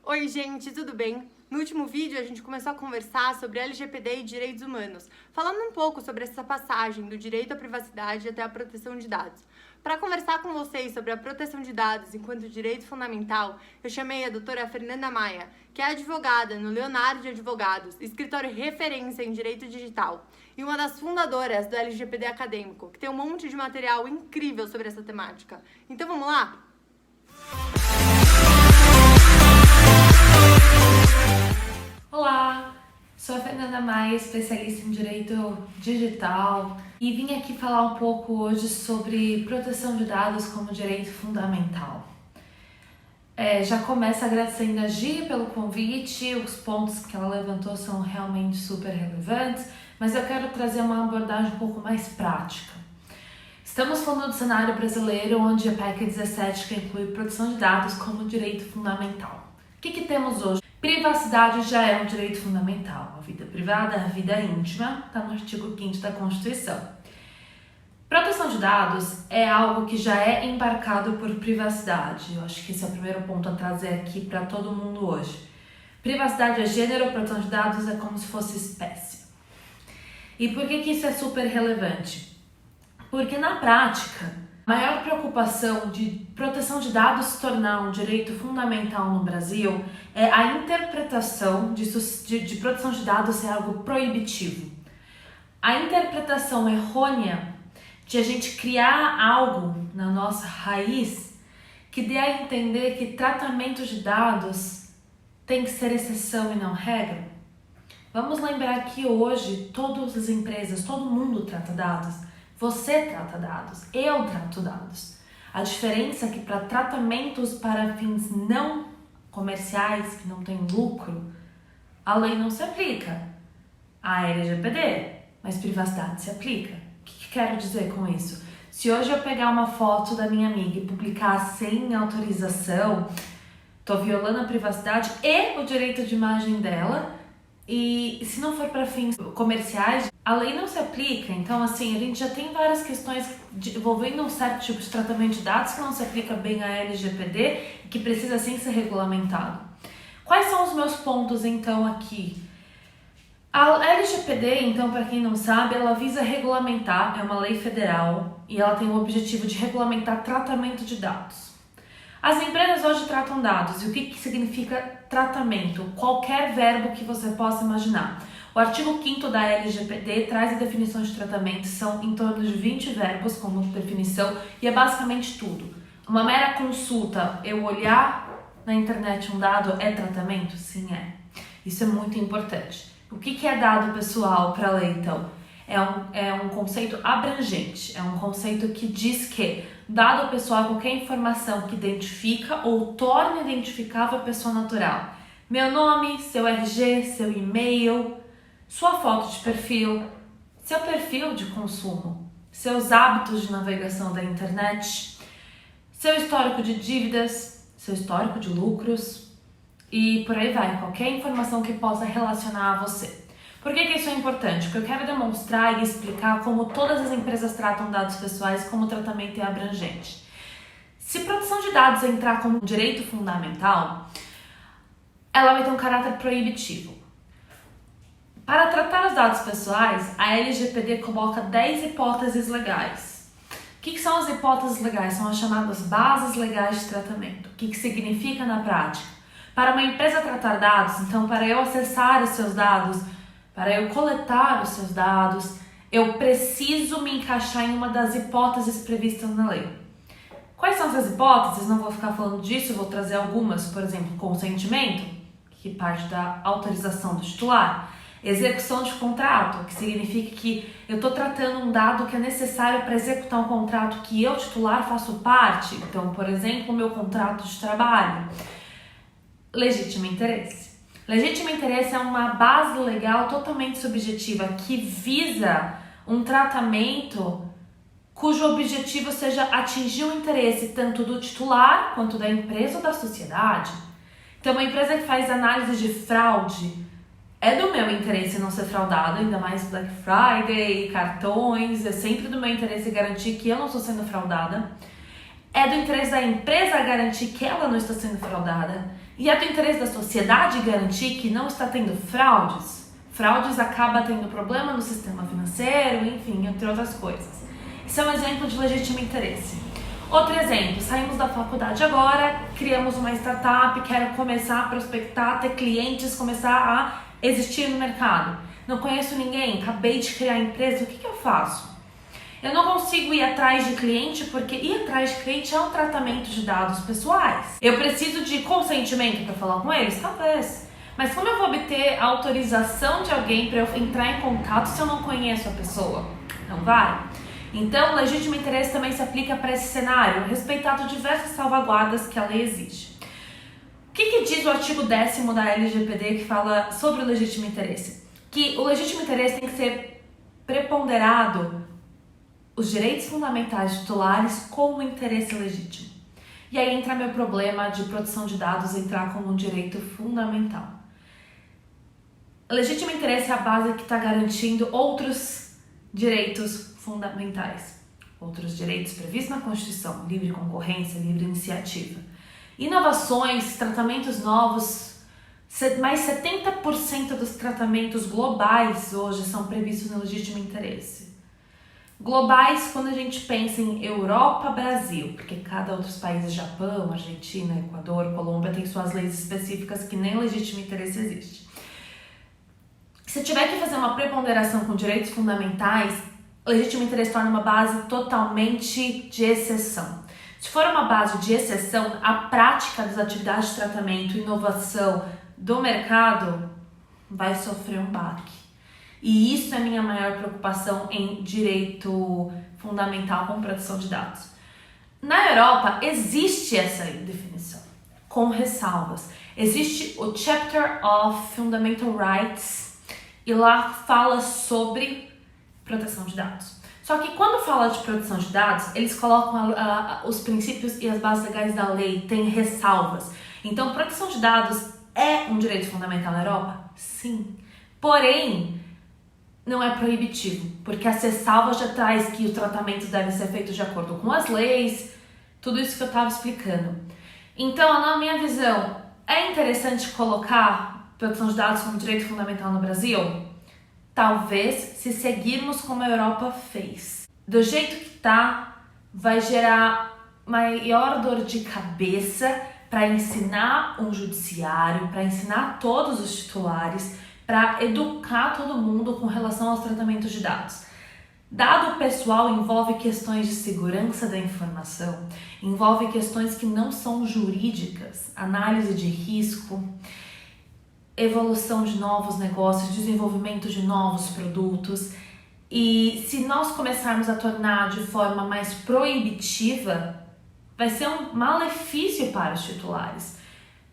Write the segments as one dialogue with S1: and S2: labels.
S1: Oi, gente, tudo bem? No último vídeo, a gente começou a conversar sobre LGPD e direitos humanos, falando um pouco sobre essa passagem do direito à privacidade até a proteção de dados. Para conversar com vocês sobre a proteção de dados enquanto direito fundamental, eu chamei a doutora Fernanda Maia, que é advogada no Leonardo de Advogados, escritório referência em direito digital, e uma das fundadoras do LGPD Acadêmico, que tem um monte de material incrível sobre essa temática. Então vamos lá?
S2: Olá, sou a Fernanda Maia, especialista em Direito Digital e vim aqui falar um pouco hoje sobre proteção de dados como direito fundamental. Já começo agradecendo a Gi pelo convite, os pontos que ela levantou são realmente super relevantes, mas eu quero trazer uma abordagem um pouco mais prática. Estamos falando do cenário brasileiro, onde a PEC 17 que inclui proteção de dados como direito fundamental. O que temos hoje? Privacidade já é um direito fundamental. A vida privada, a vida íntima, está no artigo 5º da Constituição. Proteção de dados é algo que já é embarcado por privacidade. Eu acho que esse é o primeiro ponto a trazer aqui para todo mundo hoje. Privacidade é gênero, proteção de dados é como se fosse espécie. E por que isso é super relevante? Porque na prática, a maior preocupação de proteção de dados se tornar um direito fundamental no Brasil é a interpretação de proteção de dados ser algo proibitivo. A interpretação errônea de a gente criar algo na nossa raiz que dê a entender que tratamento de dados tem que ser exceção e não regra. Vamos lembrar que hoje todas as empresas, todo mundo trata dados. Você trata dados, eu trato dados. A diferença é que para tratamentos para fins não comerciais, que não tem lucro, a lei não se aplica. A LGPD, mas privacidade se aplica. O que quero dizer com isso? Se hoje eu pegar uma foto da minha amiga e publicar sem autorização, estou violando a privacidade e o direito de imagem dela. E se não for para fins comerciais, a lei não se aplica. Então, assim, a gente já tem várias questões envolvendo um certo tipo de tratamento de dados que não se aplica bem à LGPD e que precisa sim ser regulamentado. Quais são os meus pontos, então, aqui? A LGPD, então, para quem não sabe, ela visa regulamentar, é uma lei federal e ela tem o objetivo de regulamentar tratamento de dados. As empresas hoje tratam dados. E o que significa tratamento? Qualquer verbo que você possa imaginar. O artigo 5º da LGPD traz a definição de tratamento. São em torno de 20 verbos como definição e é basicamente tudo. Uma mera consulta, eu olhar na internet um dado é tratamento? Sim, é. Isso é muito importante. O que é dado pessoal para a lei, então? É um conceito abrangente, é um conceito que diz que dado pessoal é qualquer informação que identifica ou torna identificável a pessoa natural. Meu nome, seu RG, seu e-mail, sua foto de perfil, seu perfil de consumo, seus hábitos de navegação da internet, seu histórico de dívidas, seu histórico de lucros e por aí vai, qualquer informação que possa relacionar a você. Por que isso é importante? Porque eu quero demonstrar e explicar como todas as empresas tratam dados pessoais, como o tratamento é abrangente. Se proteção de dados entrar como direito fundamental, ela vai ter um caráter proibitivo. Para tratar os dados pessoais, a LGPD coloca 10 hipóteses legais. O que são as hipóteses legais? São as chamadas bases legais de tratamento. O que significa na prática? Para uma empresa tratar dados, então para eu acessar os seus dados, para eu coletar os seus dados, eu preciso me encaixar em uma das hipóteses previstas na lei. Quais são essas hipóteses? Não vou ficar falando disso, vou trazer algumas, por exemplo, consentimento, que parte da autorização do titular. Execução de contrato, que significa que eu estou tratando um dado que é necessário para executar um contrato que eu, titular, faço parte. Então, por exemplo, o meu contrato de trabalho. Legítimo interesse. Legítimo interesse é uma base legal totalmente subjetiva que visa um tratamento cujo objetivo seja atingir o interesse tanto do titular quanto da empresa ou da sociedade. Então, uma empresa que faz análise de fraude é do meu interesse não ser fraudada, ainda mais Black Friday, cartões, é sempre do meu interesse garantir que eu não estou sendo fraudada. É do interesse da empresa garantir que ela não está sendo fraudada. E é do interesse da sociedade garantir que não está tendo fraudes. Fraudes acaba tendo problema no sistema financeiro, enfim, entre outras coisas. Isso é um exemplo de legítimo interesse. Outro exemplo, saímos da faculdade agora, criamos uma startup, quero começar a prospectar, ter clientes, começar a existir no mercado. Não conheço ninguém, acabei de criar a empresa, o que eu faço? Eu não consigo ir atrás de cliente porque ir atrás de cliente é um tratamento de dados pessoais. Eu preciso de consentimento para falar com eles? Talvez. Mas como eu vou obter a autorização de alguém para eu entrar em contato se eu não conheço a pessoa? Não vai? Então, o legítimo interesse também se aplica para esse cenário, respeitado diversas salvaguardas que a lei exige. O que diz o artigo 10º da LGPD que fala sobre o legítimo interesse? Que o legítimo interesse tem que ser preponderado os direitos fundamentais titulares com o interesse legítimo. E aí entra meu problema de proteção de dados entrar como um direito fundamental. O legítimo interesse é a base que está garantindo outros direitos fundamentais. Outros direitos previstos na Constituição, livre concorrência, livre iniciativa. Inovações, tratamentos novos, mais 70% dos tratamentos globais hoje são previstos no legítimo interesse. Globais quando a gente pensa em Europa, Brasil, porque cada outro país, Japão, Argentina, Equador, Colômbia, tem suas leis específicas que nem legítimo interesse existe. Se tiver que fazer uma preponderação com direitos fundamentais, o legítimo interesse torna uma base totalmente de exceção. Se for uma base de exceção, a prática das atividades de tratamento e inovação do mercado vai sofrer um baque. E isso é a minha maior preocupação em direito fundamental com proteção de dados. Na Europa, existe essa definição, com ressalvas. Existe o Chapter of Fundamental Rights e lá fala sobre proteção de dados. Só que quando fala de proteção de dados, eles colocam os princípios e as bases legais da lei, tem ressalvas. Então, proteção de dados é um direito fundamental na Europa? Sim. Porém, não é proibitivo, porque as ressalvas já traz que o tratamento deve ser feito de acordo com as leis, tudo isso que eu estava explicando. Então, na minha visão, é interessante colocar proteção de dados como direito fundamental no Brasil? Talvez, se seguirmos como a Europa fez. Do jeito que tá, vai gerar maior dor de cabeça para ensinar um judiciário, para ensinar todos os titulares, para educar todo mundo com relação aos tratamentos de dados. Dado pessoal envolve questões de segurança da informação, envolve questões que não são jurídicas, análise de risco, evolução de novos negócios, desenvolvimento de novos produtos. E se nós começarmos a tornar de forma mais proibitiva, vai ser um malefício para os titulares.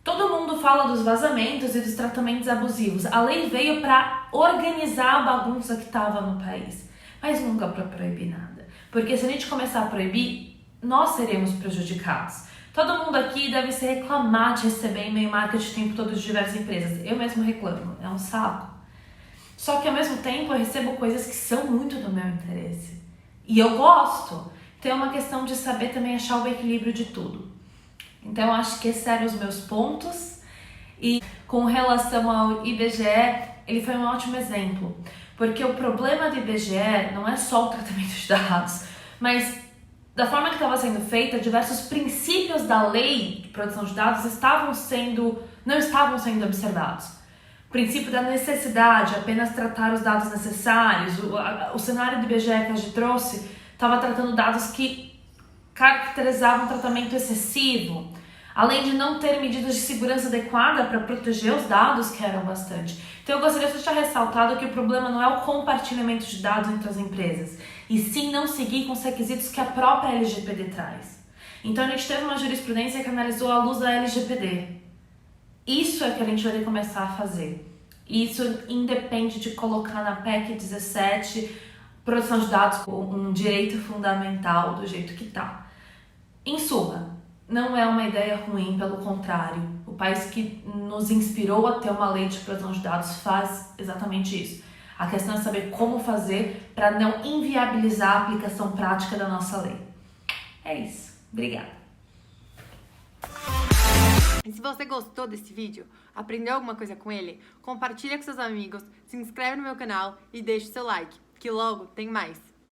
S2: Todo mundo fala dos vazamentos e dos tratamentos abusivos. A lei veio para organizar a bagunça que estava no país, mas nunca para proibir nada. Porque se a gente começar a proibir, nós seremos prejudicados. Todo mundo aqui deve se reclamar de receber e-mail marketing o tempo todo de diversas empresas. Eu mesmo reclamo, é um saco. Só que ao mesmo tempo eu recebo coisas que são muito do meu interesse. E eu gosto. Então é uma questão de saber também achar o equilíbrio de tudo. Então, eu acho que esses eram os meus pontos. E com relação ao IBGE, ele foi um ótimo exemplo. Porque o problema do IBGE não é só o tratamento de dados, mas da forma que estava sendo feita, diversos princípios da lei de proteção de dados não estavam sendo observados. O princípio da necessidade, apenas tratar os dados necessários. O cenário do IBGE que a gente trouxe estava tratando dados que caracterizavam um tratamento excessivo, além de não ter medidas de segurança adequada para proteger os dados, que eram bastante. Então eu gostaria de deixar ressaltado que o problema não é o compartilhamento de dados entre as empresas, e sim não seguir com os requisitos que a própria LGPD traz. Então a gente teve uma jurisprudência que analisou à luz da LGPD. Isso é que a gente vai ter que começar a fazer. Isso independe de colocar na PEC 17 proteção de dados como um direito fundamental do jeito que está. Em suma, não é uma ideia ruim, pelo contrário. O país que nos inspirou a ter uma lei de proteção de dados faz exatamente isso. A questão é saber como fazer para não inviabilizar a aplicação prática da nossa lei. É isso. Obrigada.
S1: E se você gostou desse vídeo, aprendeu alguma coisa com ele, compartilha com seus amigos, se inscreve no meu canal e deixa o seu like, que logo tem mais.